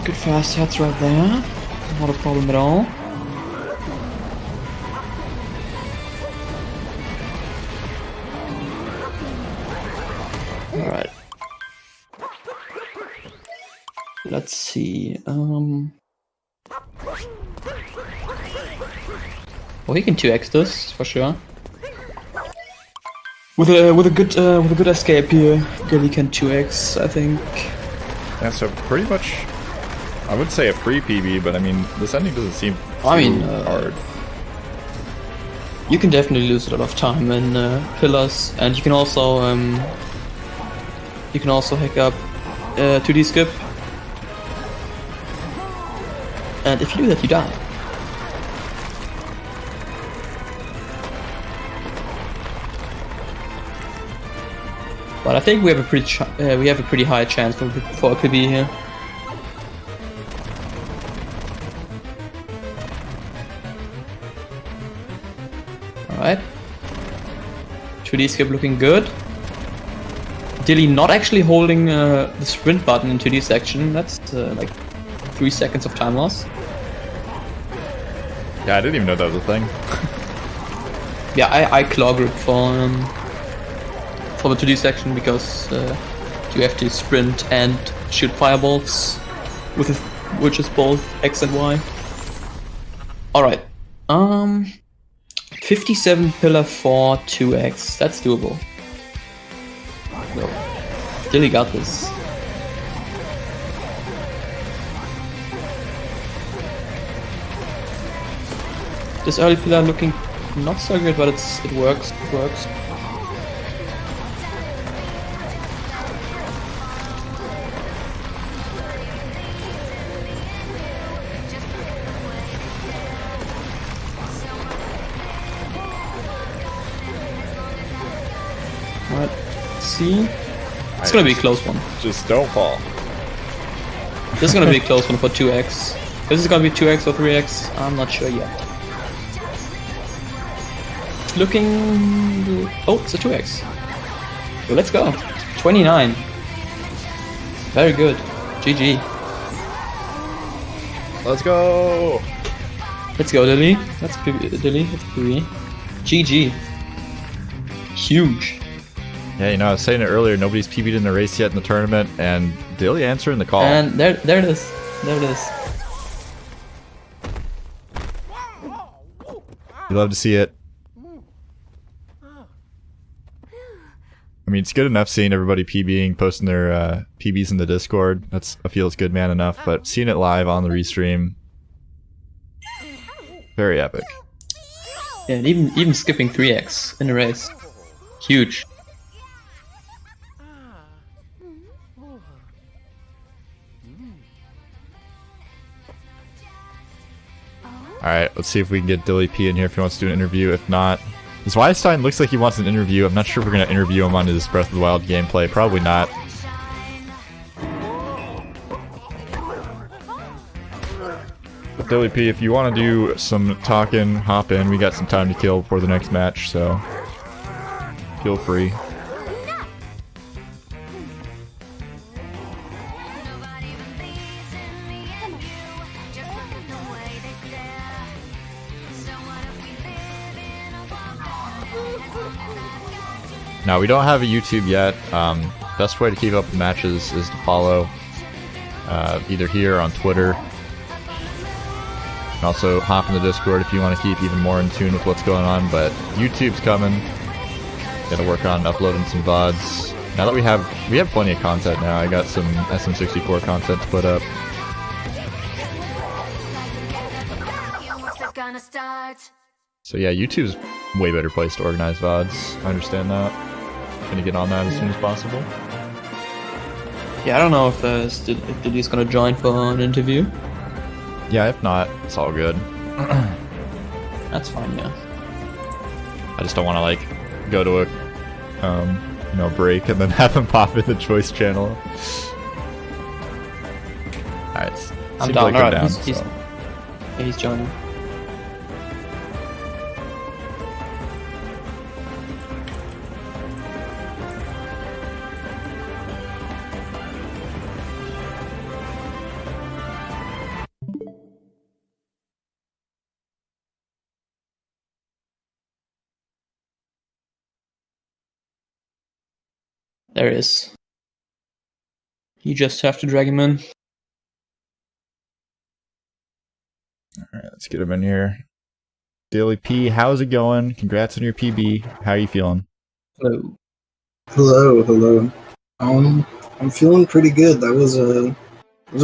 Good fast hits right there. Not a problem at all. Alright. Let's see. Well, he can 2x this for sure. With a good escape here, Dilly can 2x, I think. Yeah, so pretty much, I would say a free PB, but I mean, this ending doesn't seem too hard. You can definitely lose a lot of time in pillars, and you can also hack up 2D skip. And if you do that, you die. But I think we have a pretty high chance for a PB here. Alright. 2D skip looking good. Dilly not actually holding the sprint button in 2D section. That's like 3 seconds of time loss. Yeah, I didn't even know that was a thing. Yeah, I claw grip for the 2D section because you have to sprint and shoot fireballs which is both X and Y. Alright. 57 pillar for 2x. That's doable. No. Dilly got this. This early pillar looking not so good, but it works. It works. Alright, see? It's gonna be a close one. Just don't fall. This is gonna be a close one for 2x. This is gonna be 2x or 3x, I'm not sure yet. It's looking... Oh, it's a 2x. So let's go. 29. Very good. GG. Let's go! Let's go, Dilly. That's Dilly. That's PB. GG. Huge. Yeah, you know, I was saying it earlier, nobody's PB'd in the race yet in the tournament, and Dilly answering the call. And there it is. There it is. You love to see it. I mean, it's good enough seeing everybody PBing, posting their PBs in the Discord. I feel it's good man enough, but seeing it live on the restream, very epic. Yeah, and even skipping 3x in a race. Huge. Alright, let's see if we can get DillyP in here if he wants to do an interview. If not, Zweistain looks like he wants an interview. I'm not sure if we're going to interview him on his Breath of the Wild gameplay. Probably not. But DillyP, if you want to do some talking, hop in. We got some time to kill before the next match, so feel free. Now, we don't have a YouTube yet. Best way to keep up with matches is to follow either here or on Twitter. can also hop in the Discord if you want to keep even more in tune with what's going on, but YouTube's coming. Gotta work on uploading some VODs. Now that we have plenty of content now. I got some SM64 content to put up. So yeah, YouTube's way better place to organize VODs. I understand that. Gonna get on that as soon as possible. Yeah, I don't know if Dilly's gonna join for an interview. Yeah, if not, it's all good. That's fine, yeah. I just don't want to like go to a break and then have him pop in the choice channel. Alright, I'm down. like Alright, down, he's joining. There it is. You just have to drag him in. Alright, let's get him in here. DillyP, how's it going? Congrats on your PB. How are you feeling? Hello. Hello. I'm feeling pretty good. That was a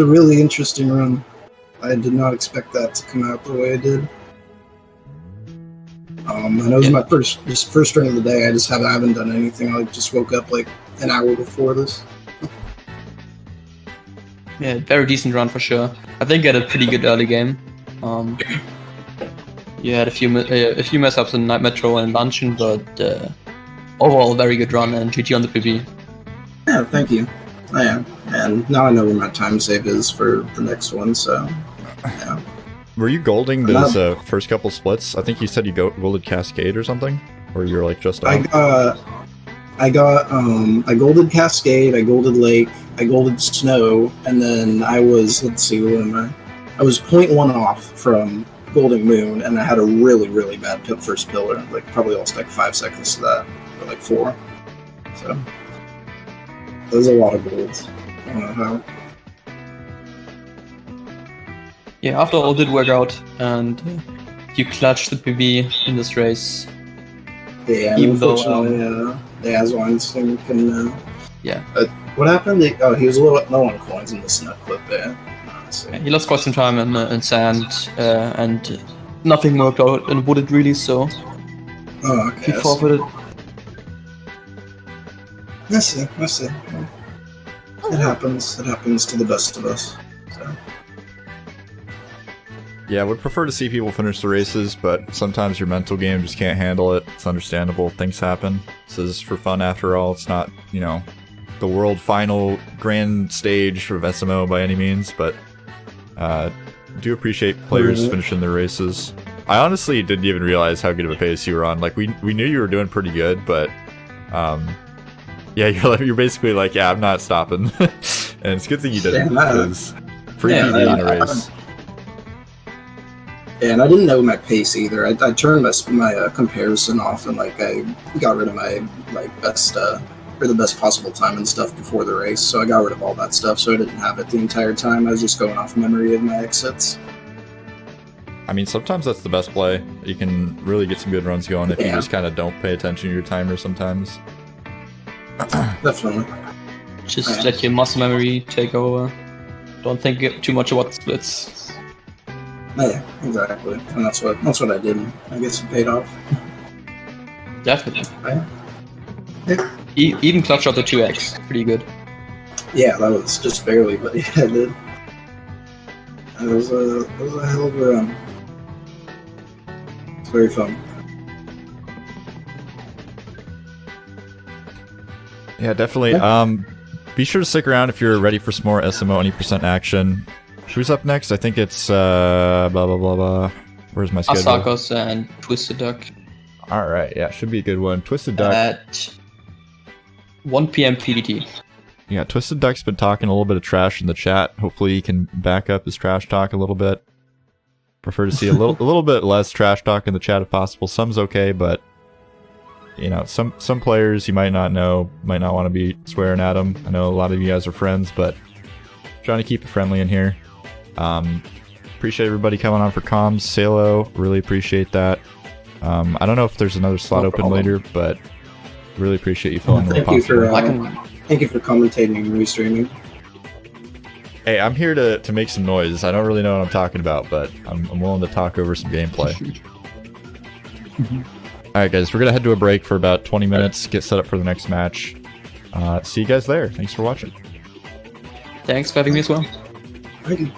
really interesting run. I did not expect that to come out the way it did. And it was my first run of the day. I haven't done anything. I just woke up like an hour before this. Yeah, very decent run for sure. I think you had a pretty good early game. You had a few mess ups in Night Metro and Luncheon, but overall very good run and GG on the PB. Yeah, thank you. I am, and now I know where my time save is for the next one. So, yeah. Were you golding those first couple splits? I think you said you golded Cascade or something, or you're like just. I golded Cascade, I golded Lake, I golded Snow, and then I was, let's see, what am I? I was 0.1 off from Golden Moon, and I had a really bad first pillar. Like, probably lost like 5 seconds to that, or like 4. So, there's a lot of golds. I don't know how. Yeah, after all did work out, and you clutched the PB in this race. Yeah, unfortunately, the Aswines thing couldn't. Yeah. What happened? He was a little low on coins in the snap clip there. Yeah, he lost quite some time in sand, and nothing worked out in wooded really, so he forfeited. I see. It happens to the best of us. So. Yeah, I would prefer to see people finish the races, but sometimes your mental game just can't handle it. It's understandable. Things happen. This is for fun after all. It's not, the world final grand stage of SMO by any means, but do appreciate players finishing their races. I honestly didn't even realize how good of a pace you were on. Like, we knew you were doing pretty good, but yeah, you're basically like, yeah, I'm not stopping. And it's a good thing you didn't, because free PB in a race. Yeah, and I didn't know my pace either. I turned my comparison off, and like I got rid of my best or the best possible time and stuff before the race. So I got rid of all that stuff, so I didn't have it the entire time. I was just going off memory of my exits. I mean, sometimes that's the best play. You can really get some good runs going if you just kind of don't pay attention to your timer sometimes. Definitely. Just let your muscle memory take over. Don't think too much about the splits. Yeah, exactly, and that's what I did. I guess it paid off. Definitely. Right? Yeah. Even clutch out the 2x, pretty good. Yeah, that was just barely, but yeah, I did. It was a hell of a run. It's very fun. Yeah, definitely. Be sure to stick around if you're ready for some more SMO any % action. Who's up next? I think it's blah blah blah blah. Where's my schedule? Asakos and Twisted Duck. Alright, yeah, should be a good one. Twisted Duck. At 1 PM PDT. Yeah, Twisted Duck's been talking a little bit of trash in the chat. Hopefully he can back up his trash talk a little bit. Prefer to see a little bit less trash talk in the chat if possible. Some's okay, but some players you might not know, might not want to be swearing at them. I know a lot of you guys are friends, but trying to keep it friendly in here. Appreciate everybody coming on for comms. Salo, really appreciate that. I don't know if there's another slot No open problem. later, but really appreciate you filling in the Thank you for popcorn. thank you for commentating and restreaming. Hey, I'm here to make some noise. I don't really know what I'm talking about, but I'm willing to talk over some gameplay. Alright guys, we're gonna head to a break for about 20 minutes, get set up for the next match. See you guys there. Thanks for watching. Thanks for having me as well. Thank you.